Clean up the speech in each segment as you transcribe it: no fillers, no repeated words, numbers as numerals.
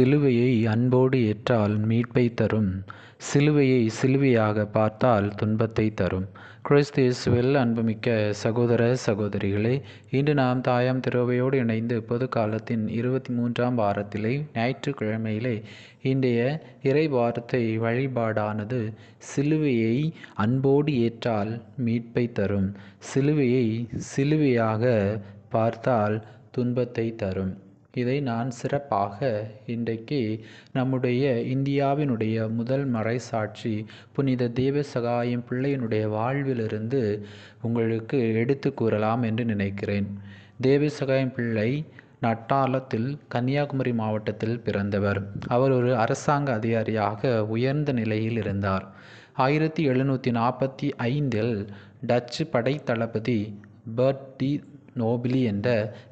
சிலுவையை அன்போடு ஏற்றால் மீட்பை தரும். சிலுவையை சிலுவையாக பார்த்தால் துன்பத்தை தரும். கிறிஸ்து இயேசுவில் அன்புமிக்க சகோதர சகோதரிகளே, இன்று நாம் தாயாம் திருவையோடு இணைந்து பொது காலத்தின் 23ஆம் வாரத்திலே ஞாயிற்றுக்கிழமையிலே இன்றைய இறை வார்த்தை வழிபாடானது சிலுவையை அன்போடு ஏற்றால் மீட்பை தரும். சிலுவையை சிலுவையாக பார்த்தால் துன்பத்தை தரும். இதை நான் சிறப்பாக இன்றைக்கு நம்முடைய இந்தியாவினுடைய முதல் மறைசாட்சி புனித தேவசகாயம் பிள்ளையினுடைய வாழ்விலிருந்து உங்களுக்கு எடுத்து கூறலாம் என்று நினைக்கிறேன். தேவசகாயம் பிள்ளை நட்டாலத்தில் கன்னியாகுமரி மாவட்டத்தில் பிறந்தவர். அவர் ஒரு அரசாங்க அதிகாரியாக உயர்ந்த நிலையில் இருந்தார். 1745 டச்சு படைத்தளபதி பெர்ட் டி நோபிலி என்ற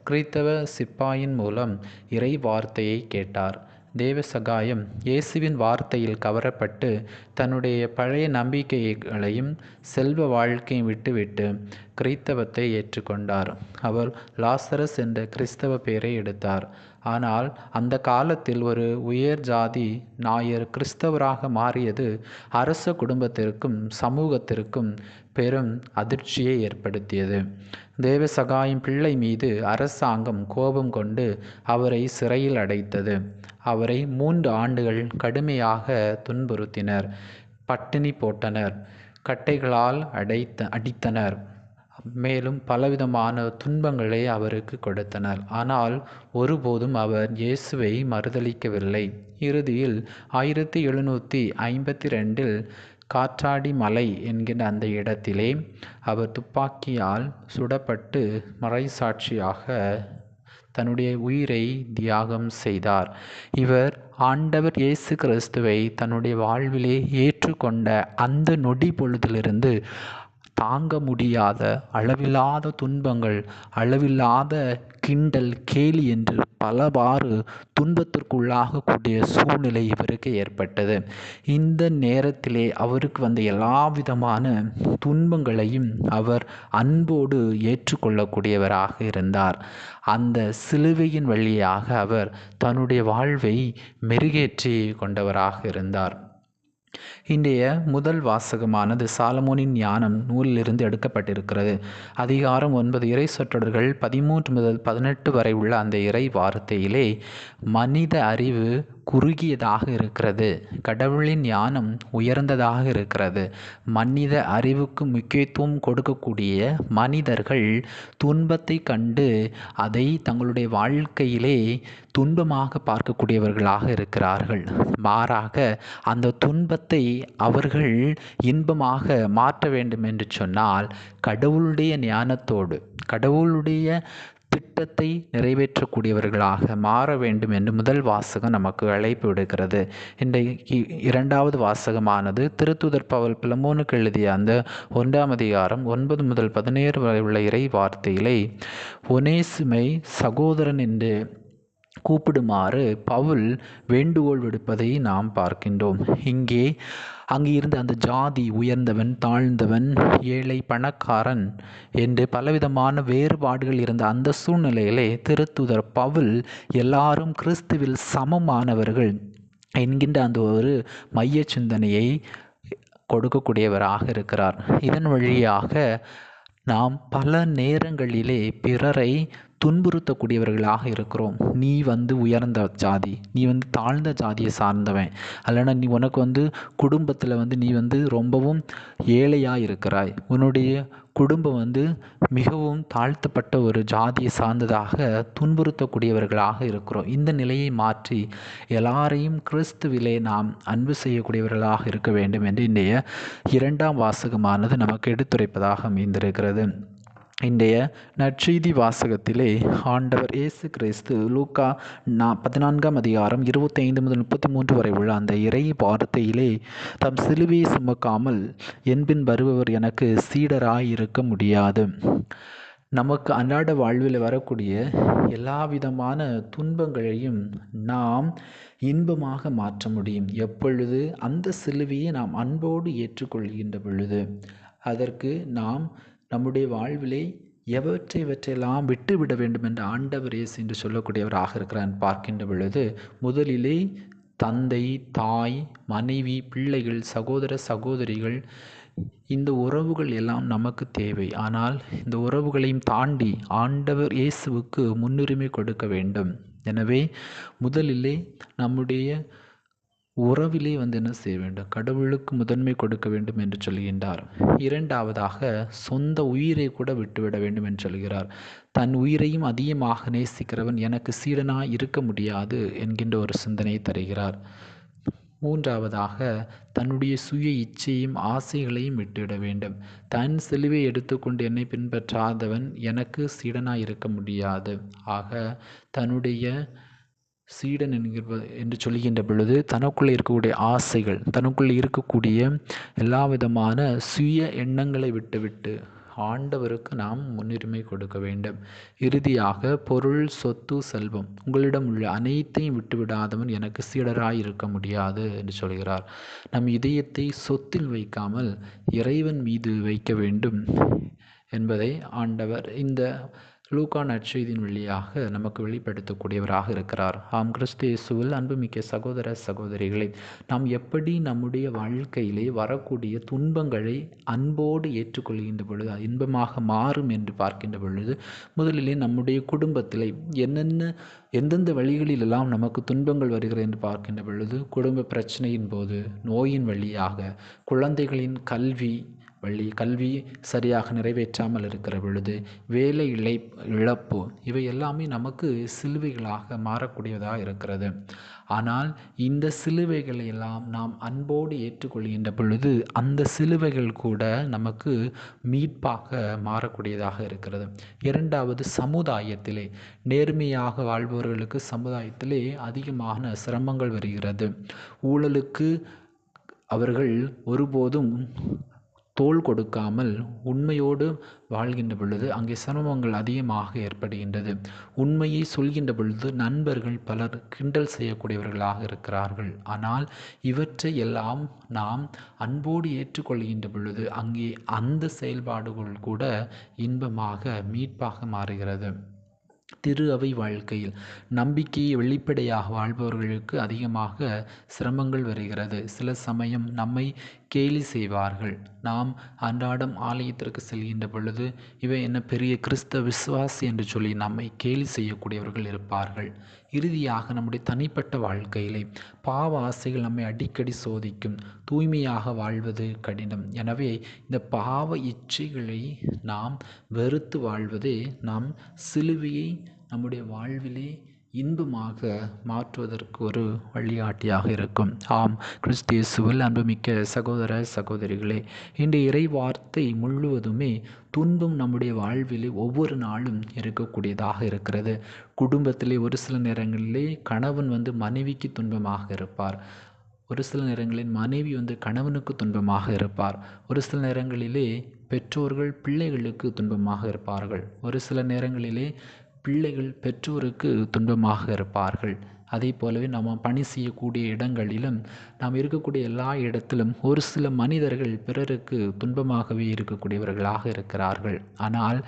கிறித்தவ சிப்பாயின் மூலம் இறை வார்த்தையை கேட்டார். தேவசகாயம் இயேசுவின் வார்த்தையில் கவரப்பட்டு தன்னுடைய பழைய நம்பிக்கைகளையும் செல்வ வாழ்க்கையும் விட்டுவிட்டு கிறித்தவத்தை ஏற்றுக்கொண்டார். அவர் லாசரஸ் என்ற கிறிஸ்தவ பெயரை எடுத்தார். ஆனால் அந்த காலத்தில் ஒரு உயர் ஜாதி நாயர் கிறிஸ்தவராக மாறியது அரச குடும்பத்திற்கும் சமூகத்திற்கும் பெரும் அதிர்ச்சியை ஏற்படுத்தியது. தேவசகாயம் பிள்ளை மீது அரசாங்கம் கோபம் கொண்டு அவரை சிறையில் அடைத்தது. அவரை 3 ஆண்டுகள் கடுமையாக துன்புறுத்தினர். பட்டினி போட்டனர், கட்டைகளால் அடித்தனர், மேலும் பலவிதமான துன்பங்களை அவருக்கு கொடுத்தனர். ஆனால் ஒருபோதும் அவர் இயேசுவை மறுதலிக்கவில்லை. இறுதியில் 1752 காற்றாடி மலை என்கிற அந்த இடத்திலே அவர் துப்பாக்கியால் சுடப்பட்டு மறைசாட்சியாக தன்னுடைய உயிரை தியாகம் செய்தார். இவர் ஆண்டவர் இயேசு கிறிஸ்துவை தன்னுடைய வாழ்விலே ஏற்றுக்கொண்ட அந்த நொடி பொழுதிலிருந்து தாங்க முடியாத அளவில்லாத துன்பங்கள், அளவில்லாத கிண்டல் கேலி என்று பலவாறு துன்பத்திற்குள்ளாகக்கூடிய சூழ்நிலை இவருக்கு ஏற்பட்டது. இந்த நேரத்திலே அவருக்கு வந்த எல்லா விதமான துன்பங்களையும் அவர் அன்போடு ஏற்றுக்கொள்ளக்கூடியவராக இருந்தார். அந்த சிலுவையின் வழியாக அவர் தன்னுடைய வாழ்வை மெருகேற்றி கொண்டவராக இருந்தார். இன்றைய முதல் வாசகமானது சாலமோனின் ஞானம் நூலிலிருந்து எடுக்கப்பட்டிருக்கிறது. அதிகாரம் 9 இறை சொற்றொடர்கள் 13 முதல் 18 வரை உள்ள அந்த இறை வார்த்தையிலே மனித அறிவு குறுகியதாக இருக்கிறது, கடவுளின் ஞானம் உயர்ந்ததாக இருக்கிறது. மனித அறிவுக்கு முக்கியத்துவம் கொடுக்கக்கூடிய மனிதர்கள் துன்பத்தை கண்டு அதை தங்களுடைய வாழ்க்கையிலே துன்பமாக பார்க்கக்கூடியவர்களாக இருக்கிறார்கள். மாறாக அந்த துன்பத்தை அவர்கள் இன்பமாக மாற்ற வேண்டும் என்று சொன்னால் கடவுளுடைய ஞானத்தோடு கடவுளுடைய திட்டத்தை நிறைவேற்றக்கூடியவர்களாக மாற வேண்டும் என்று முதல் வாசகம் நமக்கு அழைப்பு விடுக்கிறது. இன்றைக்கு 2வது வாசகமானது திருத்தூதர் பவுல் பிலமோனுக்கு எழுதிய அந்த 1ஆம் அதிகாரம் 9 முதல் 17 வரை உள்ள இறை வார்த்தையிலே ஒனேசிமை சகோதரன் என்று கூப்பிடுமாறு பவுல் வேண்டுகோள் விடுப்பதை நாம் பார்க்கின்றோம். அங்கே இருந்த அந்த ஜாதி உயர்ந்தவன், தாழ்ந்தவன், ஏழை, பணக்காரன் என்று பலவிதமான வேறுபாடுகள் இருந்த அந்த சூழ்நிலையிலே திருத்தூதர் பவுல் எல்லாரும் கிறிஸ்துவில் சமமானவர்கள் என்கின்ற அந்த ஒரு மைய சிந்தனையை கொடுக்கக்கூடியவராக இருக்கிறார். இதன் வழியாக நாம் பல நேரங்களிலே பிறரை துன்புறுத்தக்கூடியவர்களாக இருக்கிறோம். நீ உயர்ந்த ஜாதி, நீ தாழ்ந்த ஜாதியை சார்ந்தவன், அல்லனா நீ உனக்கு குடும்பத்தில் நீ ரொம்பவும் ஏழையாக இருக்கிறாய், உன்னுடைய குடும்பம் மிகவும் தாழ்த்தப்பட்ட ஒரு ஜாதியை சார்ந்ததாக துன்புறுத்தக்கூடியவர்களாக இருக்கிறோம். இந்த நிலையை மாற்றி எல்லாரையும் கிறிஸ்துவிலே நாம் அன்பு செய்யக்கூடியவர்களாக இருக்க வேண்டும் என்று இன்றைய 2ஆம் வாசகமானது நமக்கு எடுத்துரைப்பதாக அமைந்திருக்கிறது. இன்றைய நற்செய்தி வாசகத்திலே ஆண்டவர் இயேசு கிறிஸ்து லூக்கா 14ஆம் அதிகாரம் 25 முதல் 33 வரை உள்ள அந்த இறை வார்த்தையிலே தம் சிலுவையை சுமக்காமல் என்பின் வருபவர் எனக்கு சீடராய் இருக்க முடியாது. நமக்கு அன்றாட வாழ்வில் வரக்கூடிய எல்லா விதமான துன்பங்களையும் நாம் இன்பமாக மாற்ற முடியும் எப்பொழுது அந்த சிலுவையை நாம் அன்போடு ஏற்றுக்கொள்கின்ற பொழுது. அதற்கு நாம் நம்முடைய வாழ்விலே இவற்றையெல்லாம் விட்டுவிட வேண்டும் என்று ஆண்டவர் இயேசு என்று சொல்லக்கூடியவராக இருக்கிறார் பார்க்கின்ற பொழுது, முதலிலே தந்தை, தாய், மனைவி, பிள்ளைகள், சகோதர சகோதரிகள், இந்த உறவுகள் எல்லாம் நமக்கு தேவை. ஆனால் இந்த உறவுகளையும் தாண்டி ஆண்டவர் இயேசுவுக்கு முன்னுரிமை கொடுக்க வேண்டும். எனவே முதலிலே நம்முடைய உறவிலே என்ன செய்ய வேண்டும்? கடவுளுக்கு முதன்மை கொடுக்க வேண்டும் என்று சொல்கின்றார். இரண்டாவதாக சொந்த உயிரை கூட விட்டுவிட வேண்டும் என்று சொல்கிறார். தன் உயிரையும் அதிகமாக நேசிக்கிறவன் எனக்கு சீடனாய் இருக்க முடியாது என்கின்ற ஒரு சிந்தனையை தருகிறார். மூன்றாவதாக தன்னுடைய சுய இச்சையும் ஆசைகளையும் விட்டுவிட வேண்டும். தன் சிலுவை எடுத்துக்கொண்டு என்னை பின்பற்றாதவன் எனக்கு சீடனாய் இருக்க முடியாது. ஆக தன்னுடைய சீடன் என்று சொல்கின்ற பொழுது தனக்குள்ளே இருக்கக்கூடிய ஆசைகள், தனக்குள்ளே இருக்கக்கூடிய எல்லா விதமான சுய எண்ணங்களை விட்டுவிட்டு ஆண்டவருக்கு நாம் முன்னுரிமை கொடுக்க வேண்டும். இறுதியாக பொருள், சொத்து, செல்வம் உங்களிடம் உள்ள அனைத்தையும் விட்டுவிடாதவன் எனக்கு சீடராய் இருக்க முடியாது என்று சொல்கிறார். நம் இதயத்தை சொத்தில் வைக்காமல் இறைவன் மீது வைக்க வேண்டும் என்பதை ஆண்டவர் இந்த லூக்கா நற்செய்தியின் வழியாக நமக்கு வெளிப்படுத்தக்கூடியவராக இருக்கிறார். ஆம், கிறிஸ்து இயேசுவில் அன்புமிக்க சகோதர சகோதரிகளை, நாம் எப்படி நம்முடைய வாழ்க்கையிலே வரக்கூடிய துன்பங்களை அன்போடு ஏற்றுக்கொள்கின்ற பொழுது இன்பமாக மாறும் என்று பார்க்கின்ற பொழுது, முதலிலே நம்முடைய குடும்பத்திலே எந்தெந்த வழிகளிலெல்லாம் நமக்கு துன்பங்கள் வருகிறது என்று பார்க்கின்ற பொழுது, குடும்ப பிரச்சனையின் போது, நோயின் வழியாக, குழந்தைகளின் கல்வி சரியாக நிறைவேற்றாமல் இருக்கிற பொழுது, வேலை இழப்பு, இவை எல்லாமே நமக்கு சிலுவைகளாக மாறக்கூடியதாக இருக்கிறது. ஆனால் இந்த சிலுவைகளை எல்லாம் நாம் அன்போடு ஏற்றுக்கொள்கின்ற பொழுது அந்த சிலுவைகள் கூட நமக்கு மீட்பாக மாறக்கூடியதாக இருக்கிறது. இரண்டாவது, சமுதாயத்திலே நேர்மையாக வாழ்பவர்களுக்கு சமுதாயத்திலே அதிகமான சிரமங்கள் வருகிறது. ஊழலுக்கு அவர்கள் ஒருபோதும் தோள் கொடுக்காமல் உண்மையோடு வாழ்கின்ற பொழுது அங்கே சிரமங்கள் அதிகமாக ஏற்படுகின்றது. உண்மையை சொல்கின்ற பொழுது நண்பர்கள் பலர் கிண்டல் செய்யக்கூடியவர்களாக இருக்கிறார்கள். ஆனால் இவற்றை எல்லாம் நாம் அன்போடு ஏற்றுக்கொள்கின்ற பொழுது அங்கே அந்த செயல்பாடுகள் கூட இன்பமாக மீட்பாக மாறுகிறது. திரு அவை வாழ்க்கையில் நம்பிக்கையை வெளிப்படையாக வாழ்பவர்களுக்கு அதிகமாக சிரமங்கள் வருகிறது. சில சமயம் நம்மை கேலி செய்வார்கள். நாம் அன்றாடம் ஆலயத்திற்கு செல்கின்ற பொழுது இவை என்ன பெரிய கிறிஸ்தவ விசுவாசி என்று சொல்லி நம்மை கேலி செய்யக்கூடியவர்கள் இருப்பார்கள். இறுதியாக நம்முடைய தனிப்பட்ட வாழ்க்கையிலே பாவ ஆசைகள் நம்மை அடிக்கடி சோதிக்கும். தூய்மையாக வாழ்வது கடினம். எனவே இந்த பாவ இச்சைகளை நாம் வெறுத்து வாழ்வதே நாம் சிலுவையை நம்முடைய வாழ்விலே இன்பமாக மாற்றுவதற்கு ஒரு வழிகாட்டியாக இருக்கும். ஆம், கிறிஸ்து இயேசுவில் அன்புமிக்க சகோதர சகோதரிகளே, இன்றைய இறை வார்த்தை முழுவதுமே துன்பம் நம்முடைய வாழ்விலே ஒவ்வொரு நாளும் இருக்கக்கூடியதாக இருக்கிறது. குடும்பத்திலே ஒரு சில நேரங்களிலே கணவன் மனைவிக்கு துன்பமாக இருப்பார். ஒரு சில நேரங்களில் மனைவி கணவனுக்கு துன்பமாக இருப்பார். ஒரு சில நேரங்களிலே பெற்றோர்கள் பிள்ளைகளுக்கு துன்பமாக இருப்பார்கள். ஒரு சில நேரங்களிலே பிள்ளைகள் பெற்றோருக்கு துன்பமாக இருப்பார்கள். அதே போலவே நாம் பணி செய்யக்கூடிய இடங்களிலும் நாம் இருக்கக்கூடிய எல்லா இடத்திலும் ஒரு சில மனிதர்கள் பிறருக்கு துன்பமாகவே இருக்கக்கூடியவர்களாக இருக்கிறார்கள். ஆனால்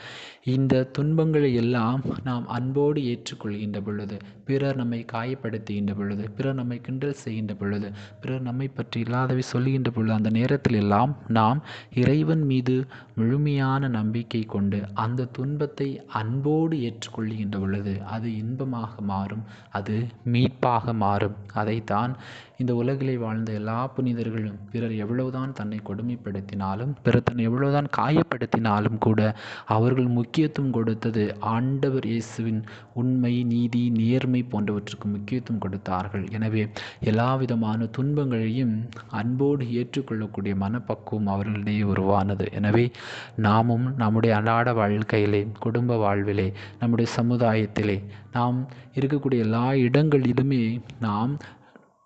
இந்த துன்பங்களை எல்லாம் நாம் அன்போடு ஏற்றுக்கொள்கின்ற பொழுது, பிறர் நம்மை காயப்படுத்துகின்ற பொழுது, பிறர் நம்மை கிண்டல் செய்கின்ற பொழுது, பிறர் நம்மை பற்றி இல்லாதவை சொல்லுகின்ற பொழுது, அந்த நேரத்தில் எல்லாம் நாம் இறைவன் மீது முழுமையான நம்பிக்கை கொண்டு அந்த துன்பத்தை அன்போடு ஏற்றுக்கொள்கின்ற பொழுது அது இன்பமாக மாறும், அது மீட்பாக மாறும். அதைத்தான் இந்த உலகிலே வாழ்ந்த எல்லா புனிதர்களும் பிறர் எவ்வளவுதான் தன்னை கொடுமைப்படுத்தினாலும், பிறர் தன்னை எவ்வளவுதான் காயப்படுத்தினாலும் கூட அவர்கள் முக்கியத்துவம் கொடுத்தது ஆண்டவர் இயேசுவின் உண்மை, நீதி, நேர்மை போன்றவற்றுக்கு முக்கியத்துவம் கொடுத்தார்கள். எனவே எல்லா விதமான துன்பங்களையும் அன்போடு ஏற்றுக்கொள்ளக்கூடிய மனப்பக்குவம் அவர்களிடையே உருவானது. எனவே நாமும் நம்முடைய அன்றாட வாழ்க்கையிலே, குடும்ப வாழ்விலே, நம்முடைய சமுதாயத்திலே, நாம் இருக்கக்கூடிய எல்லா இடங்களிலுமே நாம்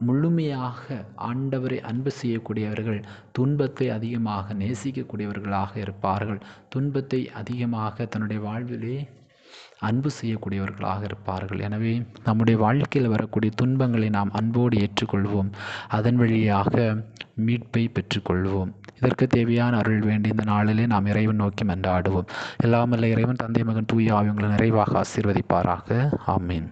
முழுமையாக ஆண்டவரை அன்பு செய்யக்கூடியவர்கள் துன்பத்தை அதிகமாக நேசிக்கக்கூடியவர்களாக இருப்பார்கள். துன்பத்தை அதிகமாக தன்னுடைய வாழ்விலே அன்பு செய்யக்கூடியவர்களாக இருப்பார்கள். எனவே நம்முடைய வாழ்க்கையில் வரக்கூடிய துன்பங்களை நாம் அன்போடு ஏற்றுக்கொள்வோம். அதன் வழியாக மீட்பை பெற்றுக்கொள்வோம். இதற்கு தேவையான அருள் வேண்டி இந்த நாளிலே நாம் இறைவன் நோக்கி மன்றாடுவோம். எல்லாமல்ல இறைவன் தந்தை மகன் தூய ஆவி உங்களை நிறைவாக ஆசீர்வதிப்பாராக. ஆமீன்.